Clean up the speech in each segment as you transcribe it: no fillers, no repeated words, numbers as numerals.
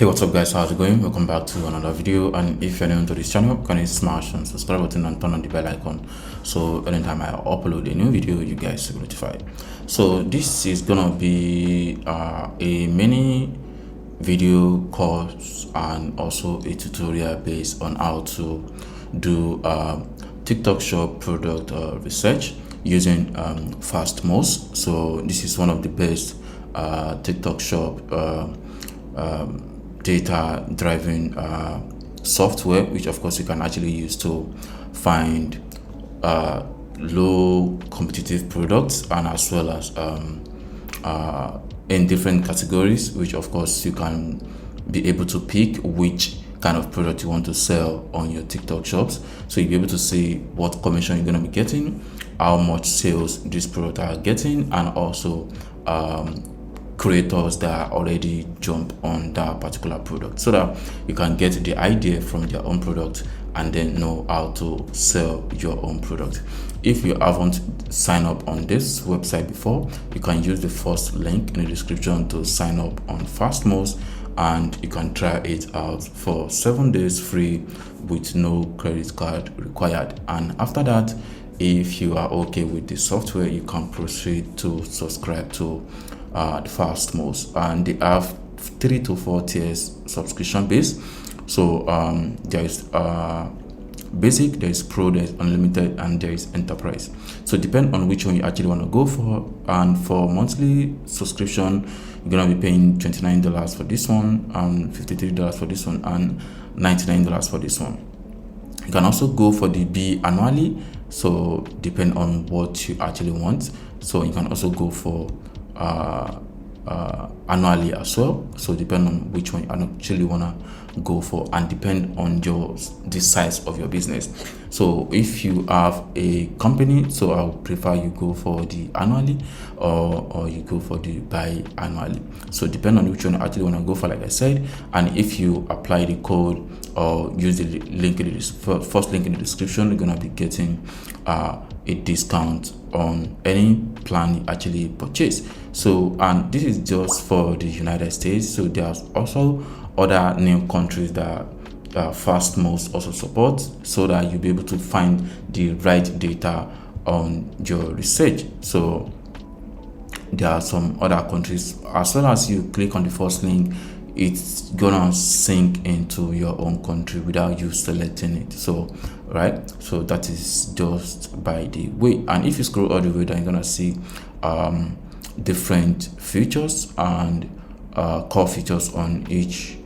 Hey, what's up guys, how's it going? Welcome back to another video, and if you're new to this channel, can you smash on subscribe button and turn on the bell icon so anytime I upload a new video you guys will be notified. So this is gonna be a mini video course and also a tutorial based on how to do TikTok shop product research using FastMoss. So this is one of the best TikTok shop data driven software, which of course you can actually use to find low competitive products, and as well as in different categories, which of course you can be able to pick which kind of product you want to sell on your TikTok shops. So you'll be able to see what commission you're going to be getting, how much sales this product are getting, and also creators that already jump on that particular product, so that you can get the idea from their own product and then know how to sell your own product. If you haven't signed up on this website before, you can use the first link in the description to sign up on FastMoss, and you can try it out for 7 days free with no credit card required. And after that, if you are okay with the software, you can proceed to subscribe to the FastMoss, and they have 3 to 4 tiers subscription base. So there is basic, there is pro, there is unlimited, and there is enterprise. So depend on which one you actually want to go for. And for monthly subscription, you're gonna be paying $29 for this one, and $53 for this one, and $99 for this one. You can also go for the B annually, so depend on what you actually want. So you can also go for annually as well, so depend on which one you actually want to go for, and depend on the size of your business. So if you have a company, so I'll prefer you go for the annually, or you go for the bi-annually. So depend on which one you actually want to go for, like I said. And if you apply the code or use the link in the first link in the description, you're gonna be getting a discount on any plan you actually purchase. So, and this is just for the United States. So there's also other new countries that FastMoss also supports, so that you'll be able to find the right data on your research. So there are some other countries. As well as you click on the first link, it's gonna sync into your own country without you selecting it. So right, so that is just by the way. And if you scroll all the way down, you're gonna see different features and core features on each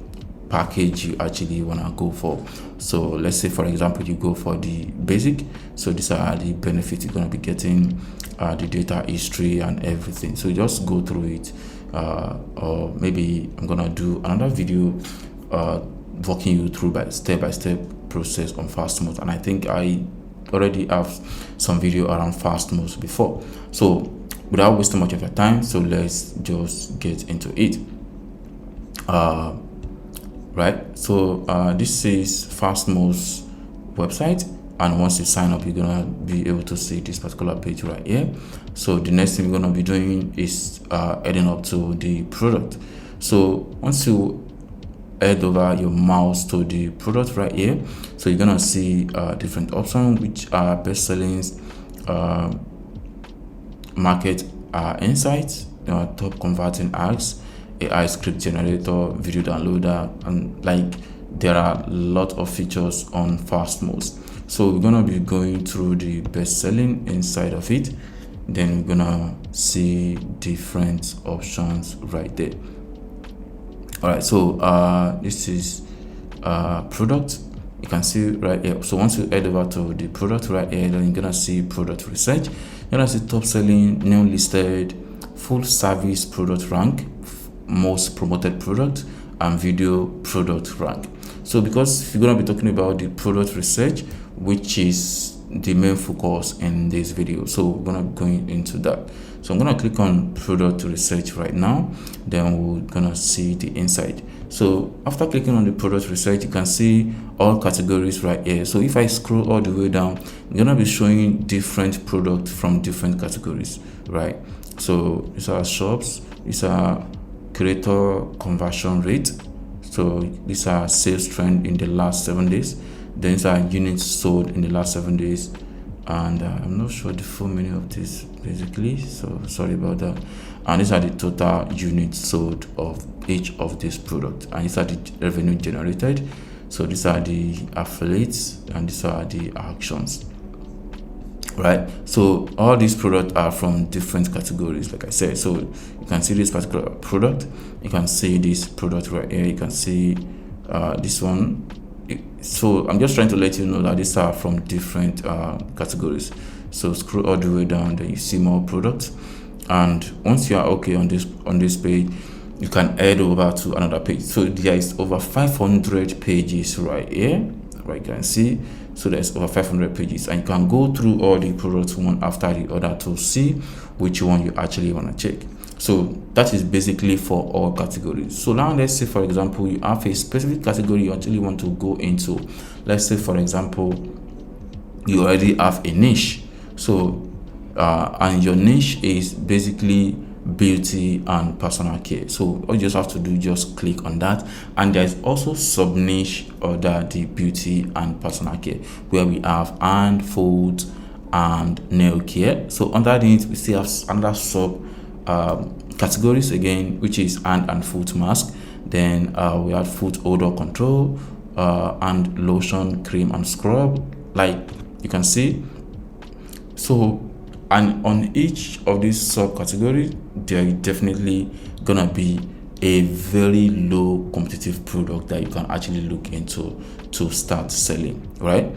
package you actually want to go for. So let's say, for example, you go for the basic. So these are the benefits you're going to be getting, the data history and everything. So just go through it, or maybe I'm gonna do another video walking you through by step process on FastMoss. And I think I already have some video around FastMoss before. So without wasting much of your time, so let's just get into it. Right, so this is FastMoss website, and once you sign up, you're gonna be able to see this particular page right here. So the next thing we're gonna be doing is heading up to the product. So once you head over your mouse to the product right here, so you're gonna see different options, which are best sellings, market insights, top converting ads, AI script generator, video downloader, and like there are a lot of features on FastMoss. So we're gonna be going through the best selling inside of it, then we're gonna see different options right there. All right, so this is product. You can see right here. So once you head over to the product right here, then you're gonna see product research. You're gonna see top selling, new listed, full service product rank, most promoted product, and video product rank. So because you're gonna be talking about the product research, which is the main focus in this video, so we're gonna be going into that. So I'm gonna click on product research right now, then we're gonna see the inside. So after clicking on the product research, you can see all categories right here. So if I scroll all the way down, I'm gonna be showing different products from different categories, right? So these are shops, these are creator conversion rate, So these are sales trend in the last 7 days. Then these are units sold in the last 7 days. And I'm not sure the full meaning of this basically, so sorry about that. And these are the total units sold of each of these products, and these are the revenue generated. So these are the affiliates and these are the actions, right? So all these products are from different categories, like I said. So you can see this particular product, you can see this product right here, you can see this one. So I'm just trying to let you know that these are from different categories. So scroll all the way down, then you see more products, and once you are okay on this page, you can head over to another page. So there is over 500 pages right here, right? You can see, so there's over 500 pages, and you can go through all the products one after the other to see which one you actually want to check. So that is basically for all categories. So now let's say, for example, you have a specific category you actually want to go into. Let's say, for example, you already have a niche. So and your niche is basically beauty and personal care. So all you just have to do, just click on that. And there's also sub niche under the beauty and personal care, where we have hand, food, and nail care. So underneath we still have another sub categories again, which is hand and foot mask. Then we have foot odor control, and lotion, cream, and scrub, like you can see. So, and on each of these subcategories, there is definitely gonna be a very low competitive product that you can actually look into to start selling, right?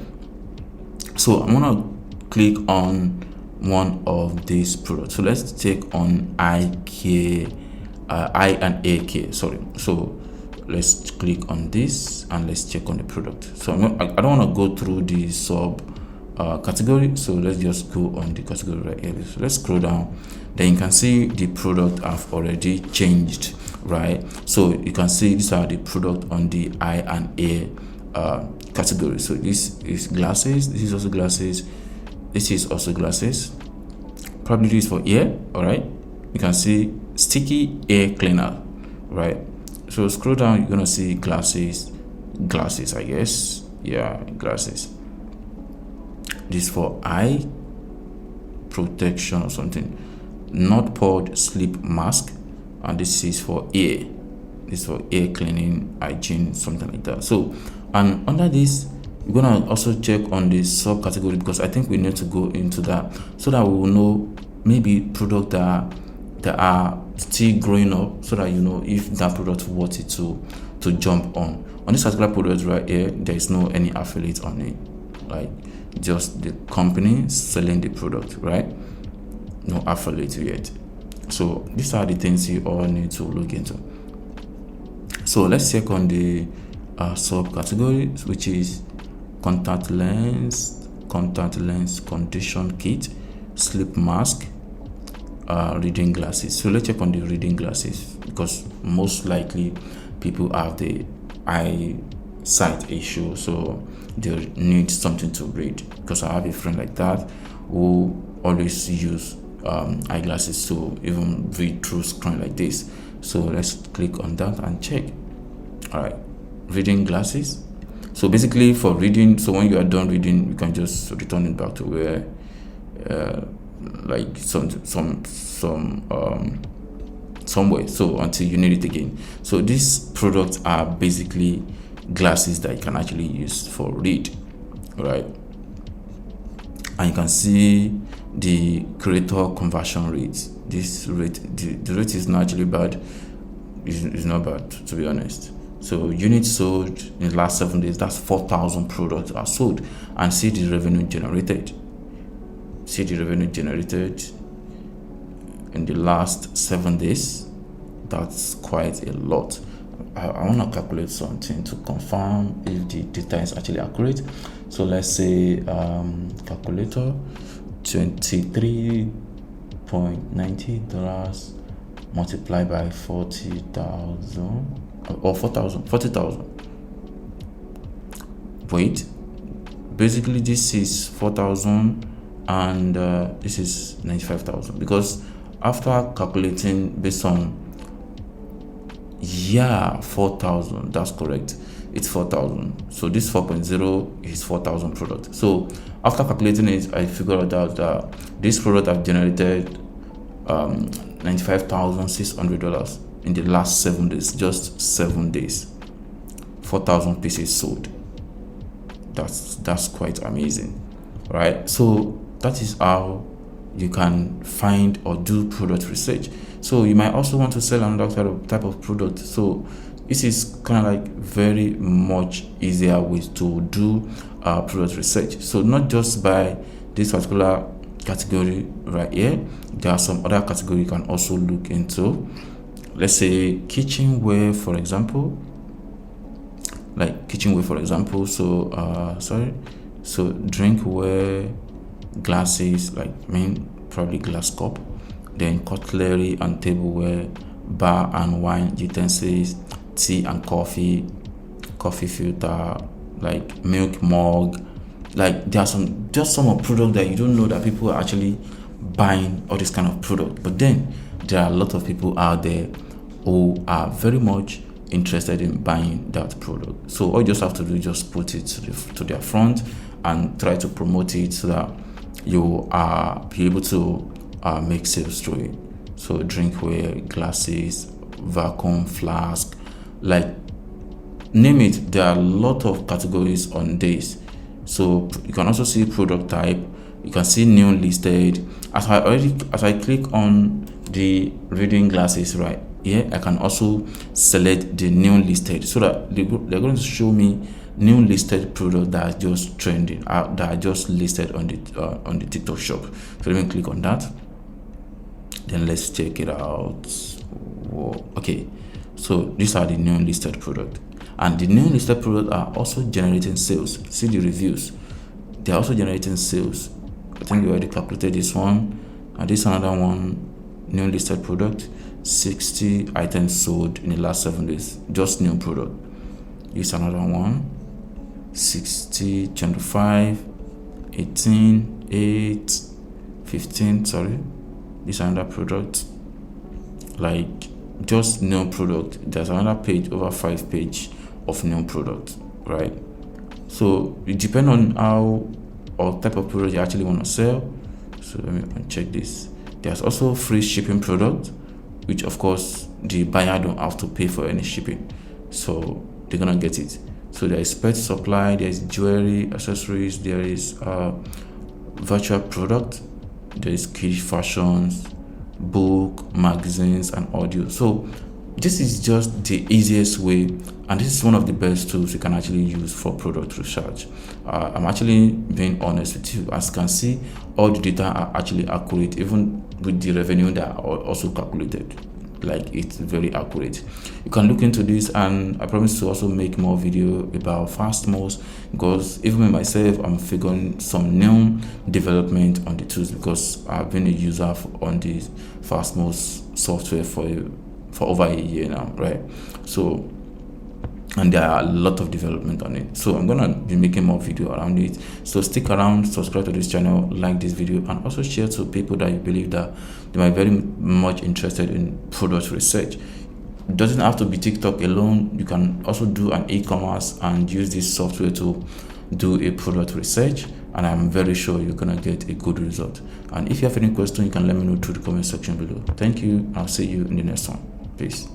So I'm gonna click on one of these products. So let's take on eye and ear care, sorry. So let's click on this and let's check on the product. So I don't want to go through the sub category, so let's just go on the category right here. So let's scroll down, then you can see the product have already changed, right? So you can see these are the product on the eye and ear category. So this is glasses, this is also glasses, this is also glasses, probably this is for ear. All right, you can see sticky ear cleaner, right? So scroll down, you're gonna see glasses, I guess. Yeah, glasses. This for eye protection or something. Not poured sleep mask, and this is for ear. This is for ear cleaning, hygiene, something like that. So, and under this, we're gonna also check on the subcategory, because I think we need to go into that so that we will know maybe product that are still growing up, so that you know if that product worth it to jump on. On this particular product right here, there is no any affiliate on it, like just the company selling the product, right? No affiliate yet. So these are the things you all need to look into. So let's check on the subcategory, which is contact lens condition kit, sleep mask, reading glasses. So let's check on the reading glasses, because most likely people have the eyesight issue, so they need something to read. Because I have a friend like that who always use eyeglasses to even read through screen like this. So let's click on that and check. All right, reading glasses. So basically for reading, so when you are done reading, you can just return it back to where like somewhere, so until you need it again. So these products are basically glasses that you can actually use for read, right? And you can see the creator conversion rate. This rate, the rate is not actually bad. It's not bad, to be honest. So units sold in the last 7 days, that's 4,000 products are sold. And see the revenue generated. See the revenue generated in the last 7 days. That's quite a lot. I want to calculate something to confirm if the data is actually accurate. So let's say calculator, $23.90 multiplied by 40,000 or 40,000. Wait, basically this is 4,000 and this is 95,000, because after calculating based on Yeah, 4,000. That's correct. It's 4,000. So this 4.0 is 4,000 product. So after calculating it, I figured out that this product have generated $95,600 in the last 7 days. Just 7 days. 4,000 pieces sold. That's quite amazing, right? So that is how you can find or do product research. So you might also want to sell another type of product. So this is kind of like very much easier way to do product research. So not just by this particular category right here, there are some other category you can also look into. Let's say kitchenware, for example. Like kitchenware, for example. So so drinkware, glasses, like probably glass cup, then cutlery and tableware, bar and wine utensils, tea and coffee filter, like milk mug. Like there are some of product that you don't know that people are actually buying all this kind of product, but then there are a lot of people out there who are very much interested in buying that product. So all you just have to do is just put it to their front and try to promote it so that you are be able to make sales through it. So drinkware, glasses, vacuum flask, like name it. There are a lot of categories on this. So you can also see product type. You can see new listed. As I click on the reading glasses right here, I can also select the new listed so that they're going to show me new listed product that are just trending, that are just listed on the TikTok shop. So let me click on that. Then let's check it out. Whoa. Okay, so these are the new listed product, and the new listed product are also generating sales. See the reviews; they are also generating sales. I think we already calculated this one, and this another one. New listed product, 60 items sold in the last 7 days. Just new product. This another one. 60, 25, 18, 8, 15. Sorry, this another product. Like just new product. There's another page, over 5 page of new product, right? So it depends on how or type of product you actually want to sell. So let me uncheck this. There's also free shipping product, which of course the buyer don't have to pay for any shipping, so they're gonna get it. So there is pet supply, there is jewelry, accessories, there is virtual product, there is kids fashions, book, magazines, and audio. So this is just the easiest way, and this is one of the best tools you can actually use for product research. I'm actually being honest with you. As you can see, all the data are actually accurate, even with the revenue that are also calculated. Like it's very accurate. You can look into this, and I promise to also make more video about FastMoss, because even me myself, I'm figuring some new development on the tools, because I've been a user on the FastMoss software for over a year now, right? So, and there are a lot of development on it, so I'm gonna be making more video around it. So stick around, subscribe to this channel, like this video, and also share to people that you believe that they might be very much interested in product research. It doesn't have to be TikTok alone. You can also do an e-commerce and use this software to do a product research, and I'm very sure you're gonna get a good result. And if you have any question, you can let me know through the comment section below. Thank you. I'll see you in the next one. Peace.